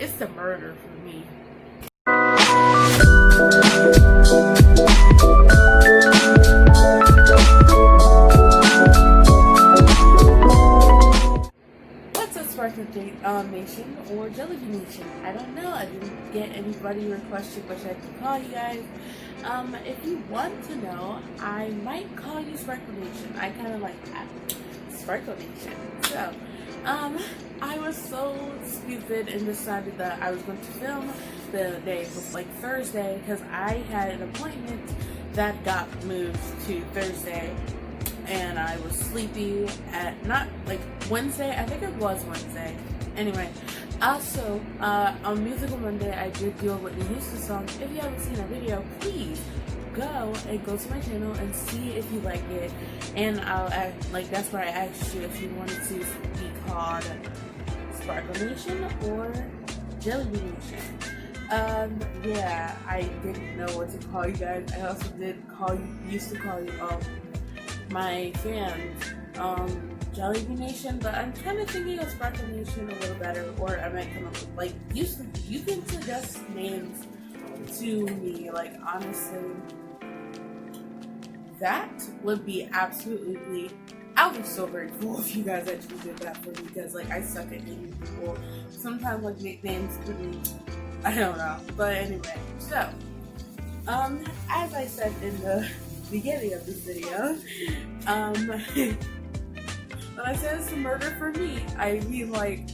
It's the murder for me. What's up, Sparkle Nation or Jellybean Nation? I don't know. I didn't get anybody requesting which I can call you guys. If you want to know, I might call you Sparkle Nation. I kind of like that. Sparkle Nation. So, I was so stupid and decided that I was going to film the day was like Thursday because I had an appointment that got moved to Thursday, and I was sleepy at not like Wednesday. I think it was Wednesday. Anyway, also on Musical Monday, I did do a Whitney Houston song. If you haven't seen that video, please go to my channel and see if you like it. And I'll act like that's where I asked you if you wanted to be called Sparkle Nation or Jellybean Nation. Yeah, I didn't know what to call you guys. I also used to call you my fans Jellybean Nation, but I'm kind of thinking of Sparkle Nation a little better, or I might come up with like you can suggest names to me. Like honestly, that would be absolutely. I would be so grateful if you guys actually did that for me, because like I suck at naming people. Sometimes like nicknames could be, I don't know. But anyway, so as I said in the beginning of this video, when I said it's a murder for me, I mean like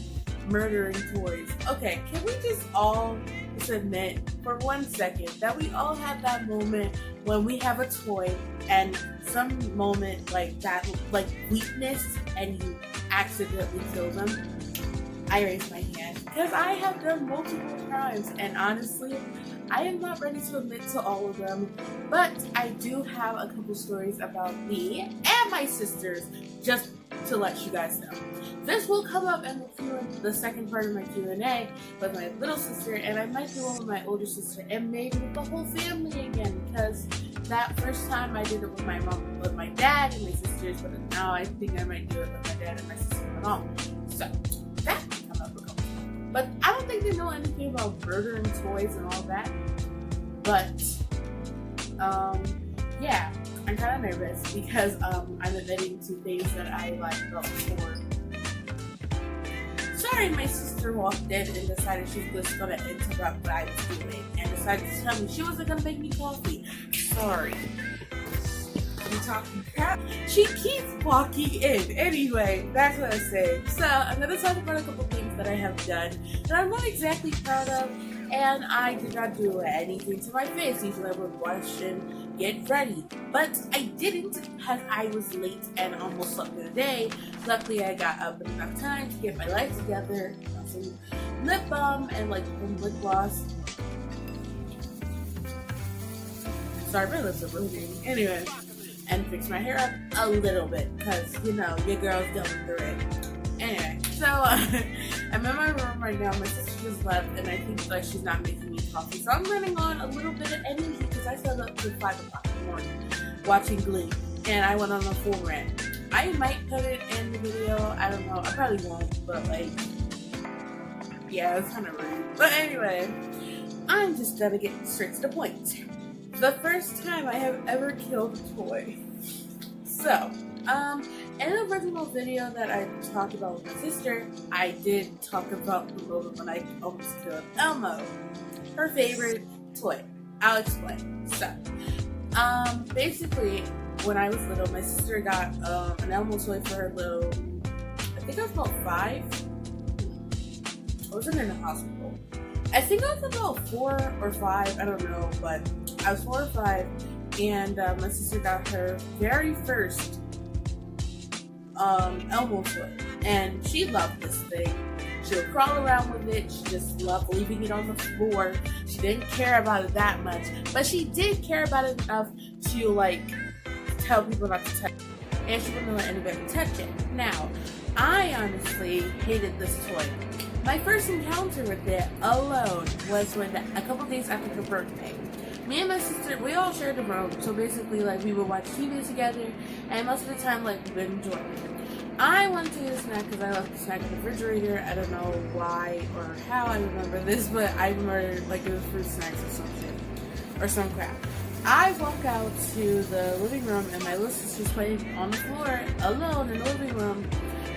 murdering toys. Okay, can we just all admit for 1 second that we all have that moment when we have a toy and some moment like that, like weakness, and you accidentally kill them? I raise my hand because I have done multiple times, and honestly, I am not ready to admit to all of them, but I do have a couple stories about me and my sisters, just to let you guys know. This will come up in the second part of my Q&A with my little sister, and I might do one with my older sister, and maybe with the whole family again, because that first time I did it with my mom, with my dad and my sisters, but now I think I might do it with my dad and my sister and my mom. So that will come up a couple times. But I don't think they know anything about murdering toys and all that. But yeah, I'm kind of nervous because I'm admitting to things that I like before. Sorry, my sister walked in and decided she was going to interrupt what I was doing and decided to tell me she wasn't going to make me coffee. Sorry. I'm talking crap. She keeps walking in. Anyway, that's what I'm saying. So I'm going to talk about a couple things that I have done that I'm not exactly proud of, and I did not do anything to my face. Usually I would wash and get ready, but I didn't because I was late and almost slept through the day. Luckily, I got up in enough time to get my life together, some lip balm and like some lip gloss. Sorry, my lips are bleeding. Anyway, and fix my hair up a little bit because you know your girl's going through it. Anyway, so I'm in my room right now. My sister just left, and I think like she's not making me coffee, so I'm running on a little bit of energy because I stayed up till 5 o'clock in the morning watching Glee, and I went on a full rant. I might put it in the video. I don't know. I probably won't, but like, yeah, it's kind of rude. But anyway, I'm just gonna get straight to the point. The first time I have ever killed a toy. So, in the original video that I talked about with my sister, I did talk about the moment when I almost killed Elmo, her favorite toy. I'll explain. So, basically, when I was little, my sister got an Elmo toy for her little, I think I was about 5. I wasn't in the hospital. I think I was about 4 or 5, I don't know, but I was 4 or 5, and my sister got her very first Elmo toy, and she loved this thing. She would crawl around with it. She just loved leaving it on the floor. She didn't care about it that much, but she did care about it enough to like tell people not to touch it, and she wouldn't let anybody touch it. Now, I honestly hated this toy. My first encounter with it alone was when a couple days after her birthday, me and my sister, we all shared a room. So basically, like, we would watch TV together, and most of the time, like, we would enjoy it. I wanted to get a snack because I left the snack in the refrigerator. I don't know why or how I remember this, but I remember, like, it was fruit snacks or something, or some crap. I walk out to the living room, and my little sister's playing on the floor alone in the living room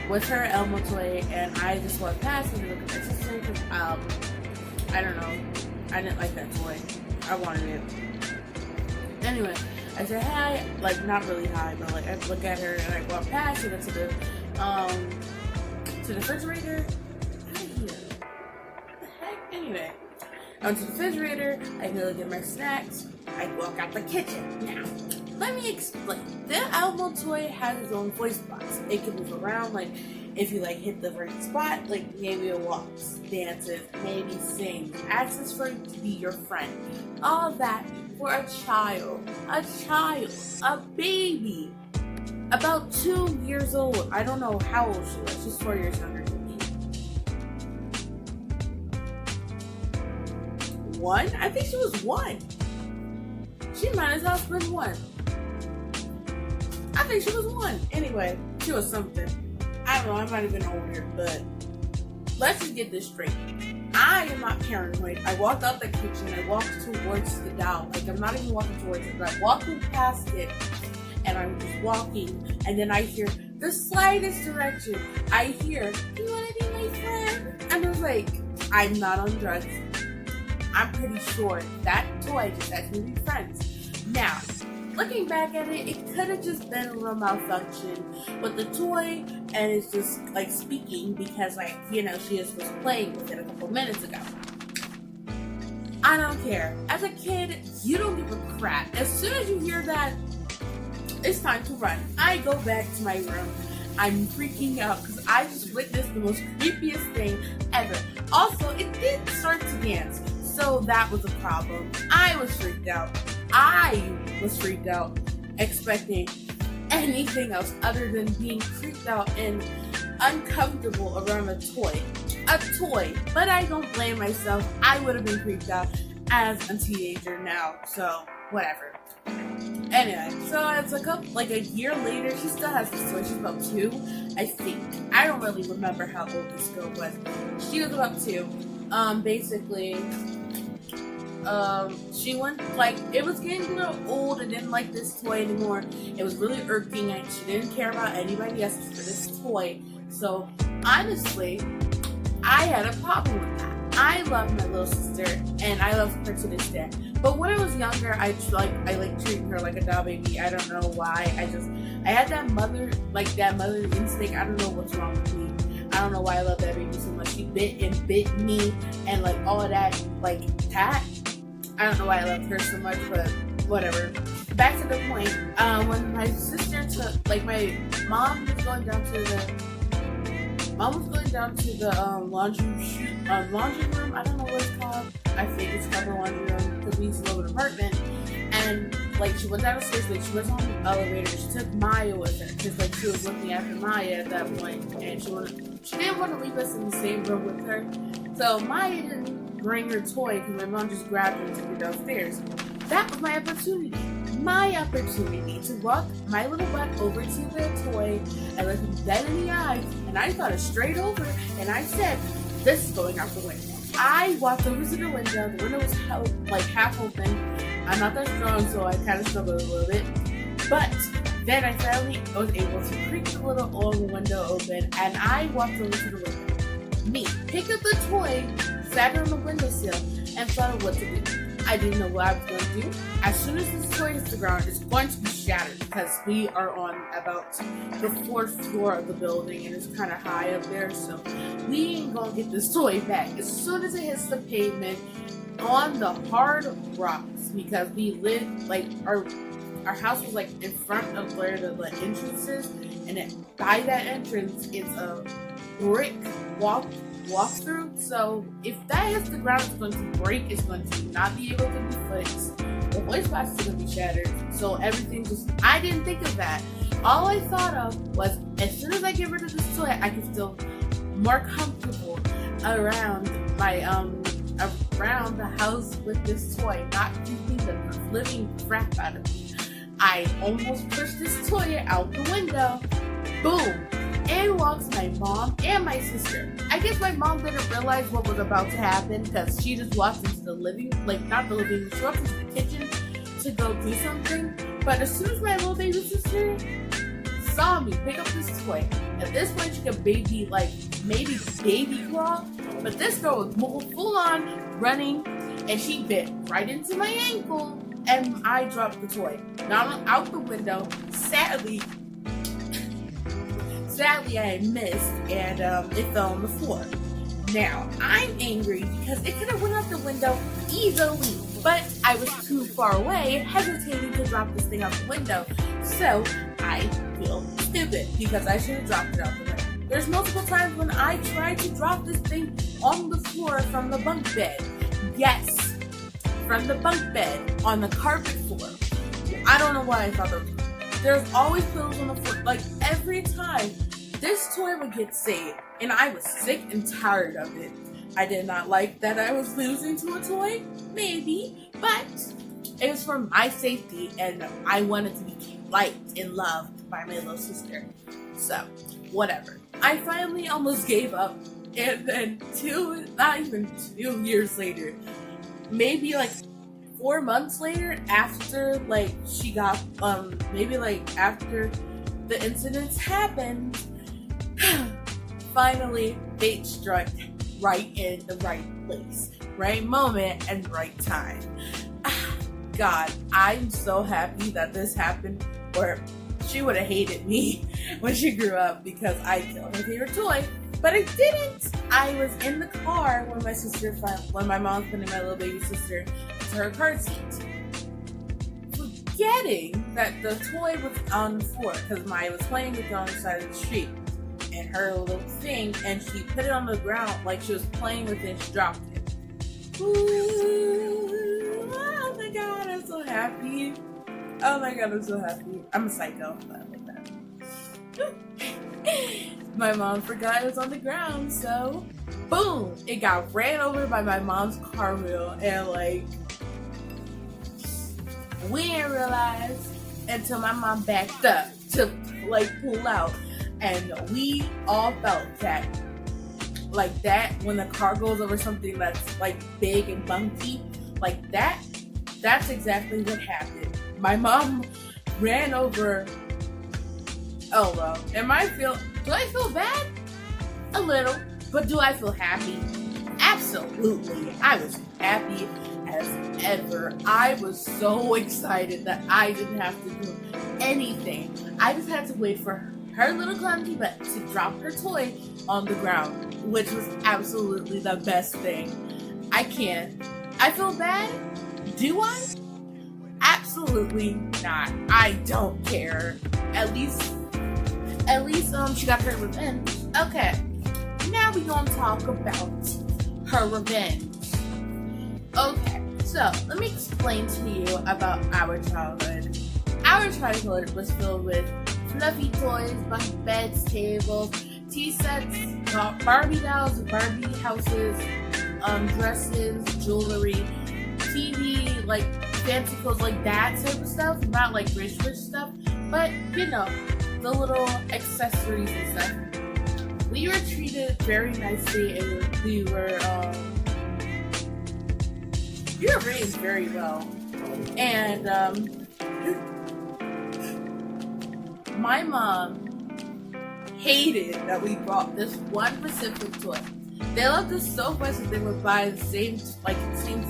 with her Elmo toy, and I just walked past and looked at my sister because, I don't know, I didn't like that toy. I wanted it. Anyway, I said hi, like not really hi, but like I look at her and I walk past and to the refrigerator. Out of here. What the heck? Anyway, I went to the refrigerator, I go get my snacks, I walk out the kitchen. Now, let me explain. The Elmo toy has its own voice box. It can move around, like if you like hit the right spot, like maybe it walks, dances, maybe sings, asks for it to be your friend. All that for a child, a baby, about 2 years old. I don't know how old she was. She's 4 years younger than me. 1? I think she was 1. She might as well have been 1. I think she was 1. Anyway, she was something. I don't know, I might have been older, but let's just get this straight. I am not paranoid. I walked out the kitchen, I walked towards the doll. Like, I'm not even walking towards it, but I'm walking past it, and I'm just walking, and then I hear the slightest direction. I hear, "Do you want to be my friend?" And I was like, I'm not on drugs. I'm pretty sure that toy just asked me to be friends. Now, looking back at it, it could have just been a little malfunction with the toy, and it's just like speaking because, like, you know, she just was playing with it a couple minutes ago. I don't care. As a kid, you don't give a crap. As soon as you hear that, it's time to run. I go back to my room. I'm freaking out because I just witnessed the most creepiest thing ever. Also, it did start to dance, so that was a problem. I was freaked out. Expecting anything else other than being freaked out and uncomfortable around a toy. But I don't blame myself. I would have been freaked out as a teenager now, so whatever. Anyway, so it's like a year later, she still has this toy. She's about 2, I think. I don't really remember how old this girl was. She was about 2. Basically, she went, like, it was getting a little old and didn't like this toy anymore. It was really irking, and she didn't care about anybody else for this toy. So, honestly, I had a problem with that. I love my little sister, and I love her to this day. But when I was younger, I treated her like a doll baby. I don't know why. I had that mother instinct. I don't know what's wrong with me. I don't know why I love that baby so much. She bit me and like all of that, like that. I don't know why I love her so much, but whatever. Back to the point. When my sister took, like, my mom was going down to the laundry room. I don't know what it's called. I think it's called the laundry room because we used to live in an apartment. And like, she went down the stairs, like, she was on the elevator. She took Maya with her because, like, she was looking after Maya at that point, and she didn't want to leave us in the same room with her. So Maya didn't bring her toy because my mom just grabbed her and took her downstairs. That was my opportunity. To walk my little butt over to the toy and look him dead in the eyes, and I thought it straight over, and I said, "This is going out the window." I walked over to the window. The window was like half open. I'm not that strong, so I kind of struggled a little bit. But then I finally was able to creak the little window open, and I walked over to the window. Me, picked up the toy, sat on the windowsill, and thought of what to do. I didn't know what I was going to do. As soon as this toy hits the ground, it's going to be shattered because we are on about the 4th floor of the building, and it's kind of high up there, so we ain't going to get this toy back. As soon as it hits the pavement on the hard rocks, because we lived, like, our house was like in front of where the entrance is, and by that entrance it's a brick walk through. So if that hits the ground, it's going to break. It's going to not be able to be fixed. The voice box is going to be shattered. So everything I didn't think of that. All I thought of was, as soon as I get rid of this toy, I can feel more comfortable around my around the house with this toy, knocking the living crap out of me. I almost pushed this toy out the window. Boom! In walks my mom and my sister. I guess my mom didn't realize what was about to happen because she just walked into the not the living room, she walked into the kitchen to go do something. But as soon as my little baby sister saw me pick up this toy, at this point she could maybe baby crawl, but this girl was full on running and she bit right into my ankle and I dropped the toy. Now I'm out the window. Sadly, I missed and it fell on the floor. Now, I'm angry because it could have went out the window easily, but I was too far away, hesitating to drop this thing out the window. So, I feel stupid because I should have dropped it out the window. There's multiple times when I tried to drop this thing on the floor from the bunk bed. Yes, from the bunk bed on the carpet floor. I don't know why I thought that was cool. There's always pillows on the floor. Like every time this toy would get saved, and I was sick and tired of it. I did not like that I was losing to a toy, maybe, but it was for my safety, and I wanted to be liked and loved by my little sister. So, whatever. I finally almost gave up, and then not even 2 years later, maybe like 4 months later, after she got after the incidents happened, finally fate struck right in the right place, right moment and right time. God, I'm so happy that this happened, or she would have hated me when she grew up because I killed her favorite toy. But I didn't. I was in the car when my mom was putting my little baby sister into her car seat, forgetting that the toy was on the floor because I was playing with it on the side of the street and her little thing, and she put it on the ground like she was playing with it and she dropped it. Ooh, oh my God, I'm so happy. Oh my God, I'm so happy. I'm a psycho, but I like that. My mom forgot it was on the ground, so boom, it got ran over by my mom's car wheel, and we didn't realize until my mom backed up to pull out, and we all felt that when the car goes over something that's big and bunky like that, that's exactly what happened. My mom ran over. Oh well, do I feel bad? A little. But do I feel happy? Absolutely. I was happy as ever. I was so excited that I didn't have to do anything. I just had to wait for her little clumsy butt to drop her toy on the ground, which was absolutely the best thing. I feel bad? Do I? Absolutely not. I don't care. At least she got her revenge. Okay, now we gonna talk about her revenge. Okay, so let me explain to you about our childhood. Our childhood was filled with fluffy toys, bunk beds, tables, tea sets, Barbie dolls, Barbie houses, dresses, jewelry, TV, fancy clothes, that type of stuff. Not rich stuff, but the little accessories and stuff. We were treated very nicely, and we were raised very well. And my mom hated that we bought this one specific toy. They loved us so much that they would buy the same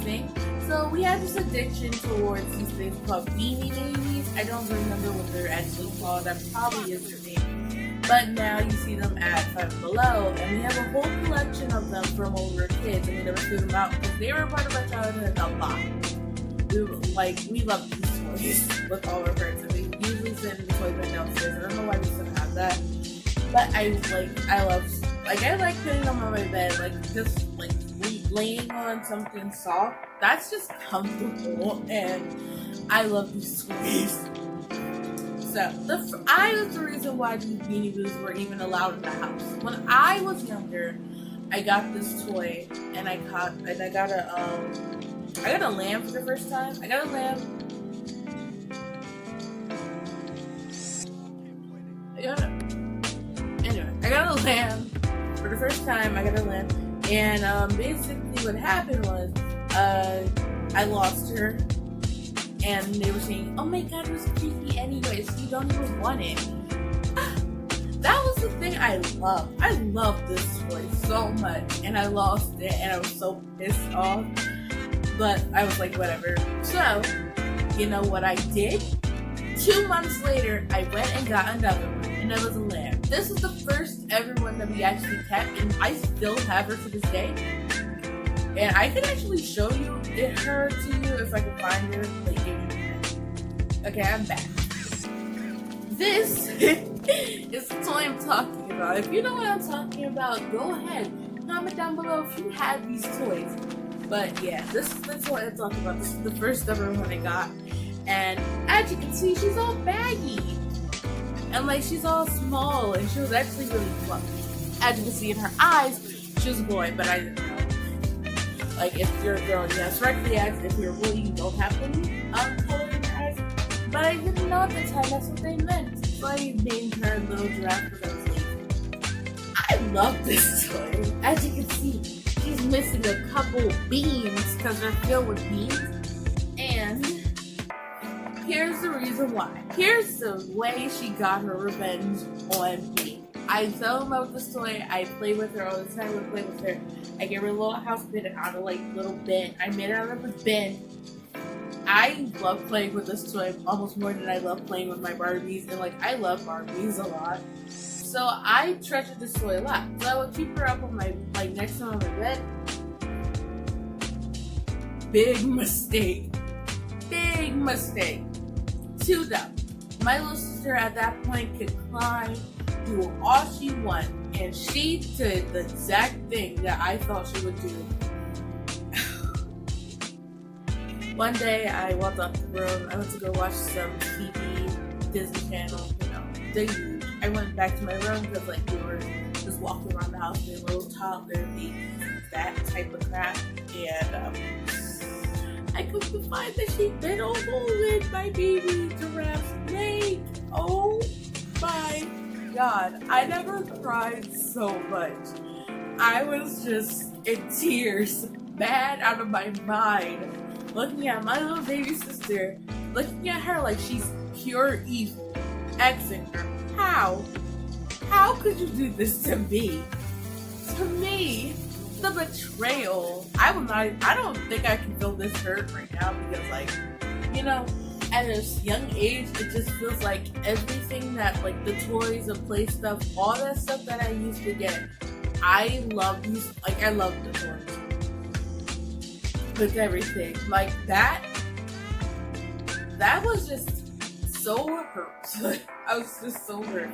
thing. So we had this addiction towards these things called Beanie Babies. I don't remember what they're actually called. That probably is their name. But now you see them at Five Below, and we have a whole collection of them from when we were kids, and we never threw them out because they were part of our childhood a lot. We love these toys with all our friends, and we usually send the toy bin downstairs. I don't know why we still have that, but I like putting them on my bed, just laying on something soft. That's just comfortable, and I love these toys. So, I was the reason why these Beanie Boos were even allowed in the house. When I was younger, I got this toy and I got a lamb for the first time. I got a lamb. I got a lamb for the first time. I got a lamb, and basically what happened was, I lost her, and they were saying, "Oh my God, it was creepy anyways. You don't even want it." That was the thing I love. I love this toy so much, and I lost it, and I was so pissed off. But I was like, whatever. So, you know what I did? 2 months later, I went and got another one, and it was a lamb. This is the first ever one that we actually kept, and I still have her to this day. And I can actually show you her to you if I can find her. Like, give me a minute. Okay, I'm back. This is the toy I'm talking about. If you know what I'm talking about, go ahead. Comment down below if you had these toys. But yeah, this is the toy I'm talking about. This is the first ever one I got. And as you can see, she's all baggy. And like, she's all small, and she was actually really fluffy. As you can see in her eyes, she was a boy, but I didn't know. Like, if you're a girl, yes, correctly asked. If you're a boy, you don't have any color in your eyes. But I didn't know at the time that's what they meant. So I named her Little Giraffe because I was lazy. I love this toy. As you can see, she's missing a couple beans because they're filled with beans. And here's the reason why. Here's the way she got her revenge on me. I fell in love with this toy. I play with her all the time. I play with her. I gave her a little house bin out of like little bin. I made it out of a bin. I love playing with this toy almost more than I love playing with my Barbies. And like, I love Barbies a lot. So I treasured this toy a lot. So I would keep her up on my, like, next to on my bed. Big mistake. Big mistake. Too dumb. My little sister at that point could climb, do all she wanted, and she did the exact thing that I thought she would do. One day I walked up the room. I went to go watch some TV, Disney Channel, you know, the huge. I went back to my room because like we were just walking around the house being little toddler babies, that type of crap, and I couldn't find that she bit a hole in my baby giraffe's leg. Oh my God, I never cried so much. I was just in tears, mad out of my mind, looking at my little baby sister, looking at her like she's pure evil, asking her, how? How could you do this to me? To me? The betrayal. I don't think I can feel this hurt right now because, like, you know, at a young age, it just feels like everything that, like, the toys, the play stuff, all that stuff that I used to get, I love these, like, I love the toys. With everything. Like, that was just so hurt. I was just so hurt.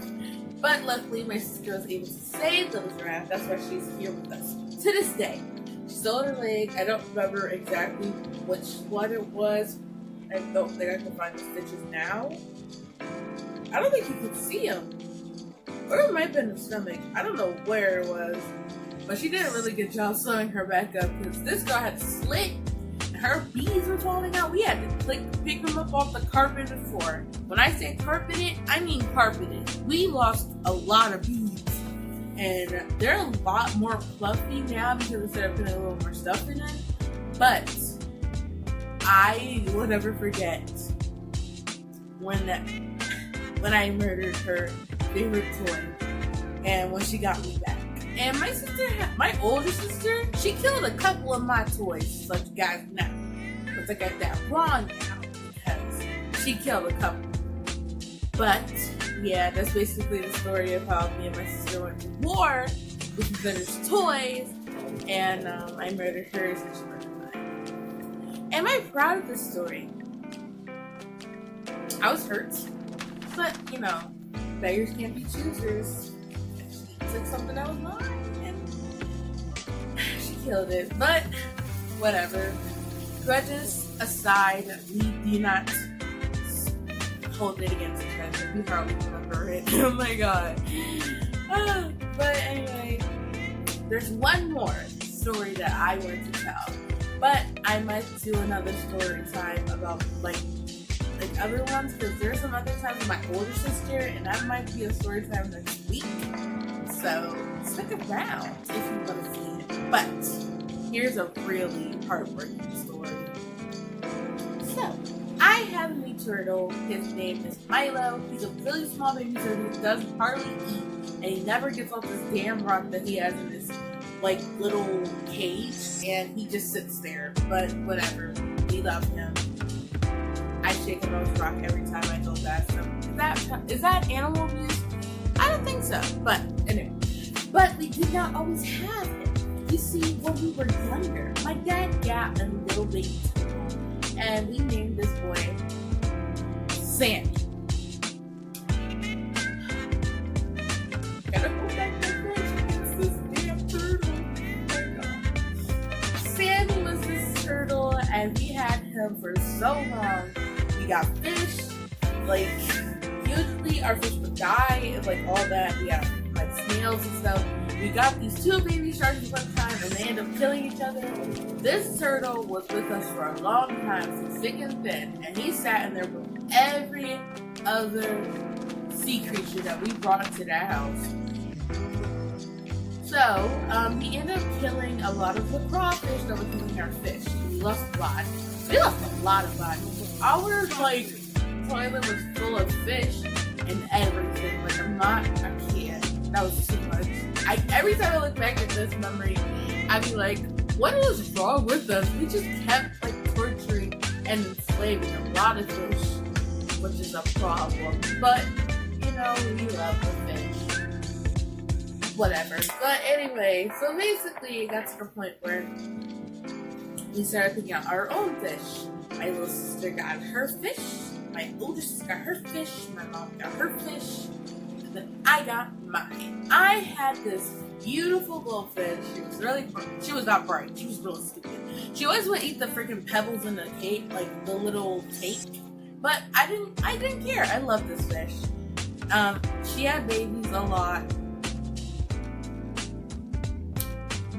But luckily, my sister was able to save Little Giraffe. That's why she's here with us to this day. She still had her leg. I don't remember exactly which one it was. I don't think I can find the stitches now. I don't think you could see them. Or it might have been the stomach. I don't know where it was. But she did a really good job sewing her back up because this girl had slit. Her beads were falling out. We had to pick them up off the carpet before. When I say carpeted, I mean carpeted. We lost a lot of beads. And they're a lot more fluffy now because instead of putting a little more stuff in it. But I will never forget when I murdered her favorite toy and when she got me back. And my sister, my older sister, she killed a couple of my toys, so you guys know. But I got that wrong now because she killed a couple. But yeah, that's basically the story of how me and my sister went to war with each other's toys, and I murdered hers and she murdered mine. Am I proud of this story? I was hurt, but you know, beggars can't be choosers. She took something that was mine and she killed it. But whatever. Grudges aside, we do not hold it against each other. We hardly remember it. Oh my god. But anyway, there's one more story that I want to tell, but I might do another story time about like other ones, because there's some other times with my older sister, and that might be a story time next week. So stick around if you want to see it. But here's a really heartbreaking story. So I have a new turtle. His name is Milo. He's a really small baby turtle. He does hardly eat, and he never gets off this damn rock that he has in this like little cage, and he just sits there. But whatever, we love him. I shake him off his rock every time I go past him. Is that animal abuse? I don't think so. But anyway, but we did not always have him. You see, when we were younger, my dad got a little baby turtle, and we named this boy Sandy. Gotta go back to this damn turtle. Oh my God. Sandy was this turtle, and we had him for so long. We got fish, like usually our fish would die and like all that. We got like snails and stuff. We got these two baby sharks one time, and they ended up killing each other. This turtle was with us for a long time, through thick and thin, and he sat in there with every other sea creature that we brought to the house. So, he ended up killing a lot of the crawfish that were killing our fish. We lost a lot. We lost a lot of bodies. Our, like, toilet was full of fish and everything. Like, I can't. That was too much. Every time I look back at this memory, I'd be like, what is wrong with us? We just kept, like, torturing and enslaving a lot of fish, which is a problem. But, you know, we love the fish. Whatever. But anyway, so basically it got to the point where we started picking out our own fish. My little sister got her fish, my older sister got her fish, my mom got her fish, and then I got mine. I had this beautiful goldfish. She was not bright. She was really stupid. She always would eat the freaking pebbles in the cake, like the little cake. But I didn't care. I love this fish. She had babies a lot.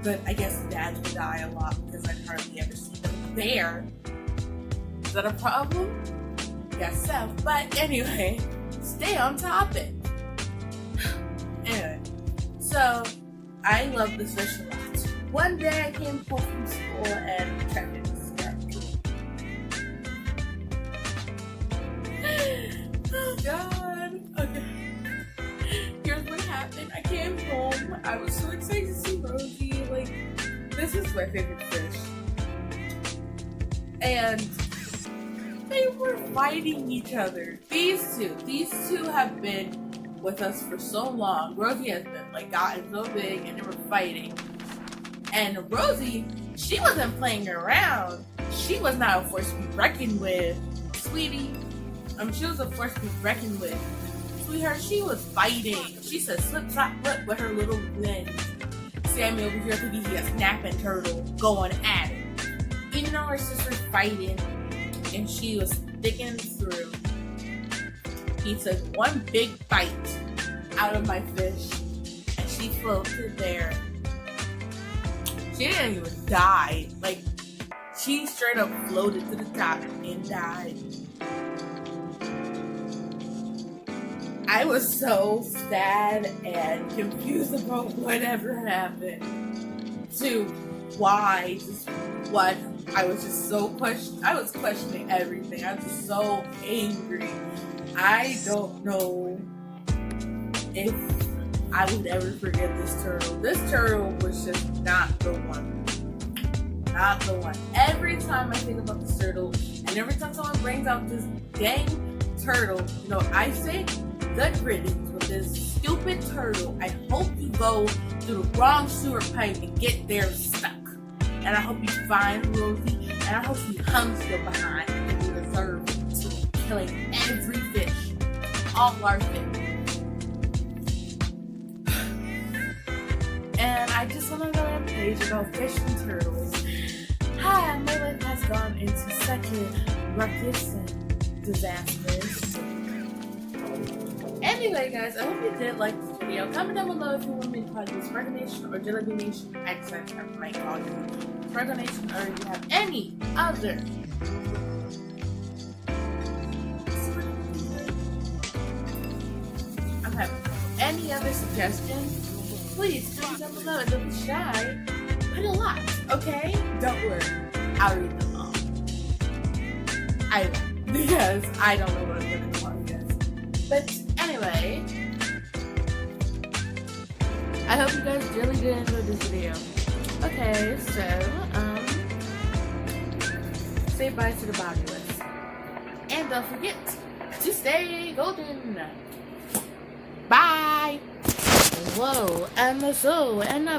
But I guess dads would die a lot because I hardly ever see them there. Is that a problem? Guess so. But anyway, stay on topic. Anyway, so I love this fish a lot. One day I came home from school and checked in this Oh God. Okay. Here's what happened. I came home. I was so excited to see Rosie. Like, this is my favorite fish. And they were fighting each other. These two have been with us for so long. Rosie has been like gotten so big, and they were fighting. And Rosie, she wasn't playing around. She was not a force to be reckoned with, sweetie. She was a force to be reckoned with. Sweetheart, she was fighting. She said slip, slap, flip with her little limbs. Sammy over here thinking he's a snapping turtle going at it. Even though her sister's fighting and she was sticking through, he took one big bite out of my fish and she floated there. She didn't even die. Like, she straight up floated to the top and died. I was so sad and confused about whatever happened to why, just what. I was just so I was questioning everything. I was just so angry. I don't know if I would ever forget this turtle. This turtle was just not the one. Not the one. Every time I think about this turtle, and every time someone brings out this dang turtle, you know, I say, good riddance with this stupid turtle. I hope you go through the wrong sewer pipe and get there stuck. And I hope you find Rosie, and I hope she humps your behind and you deserve it. So killing every fish. All our fish. And I just went on a rampage about fish and turtles. Hi, my life has gone into such a ruckus and disastrous. Anyway, guys, I hope you did like this video. Comment down below if you want me to call you Sparkle Nation or Jelly Bean Nation. I decided I might call you Sparkle Nation, or if you have any other suggestions, please comment down below. Don't be shy. Put a lot, okay? Don't worry. I'll read them all. Because I don't know what I'm going to call you guys. But anyway, I hope you guys really did enjoy this video. Okay, so, say bye to the Bobulous. And don't forget to stay golden. Bye! Whoa, and so, and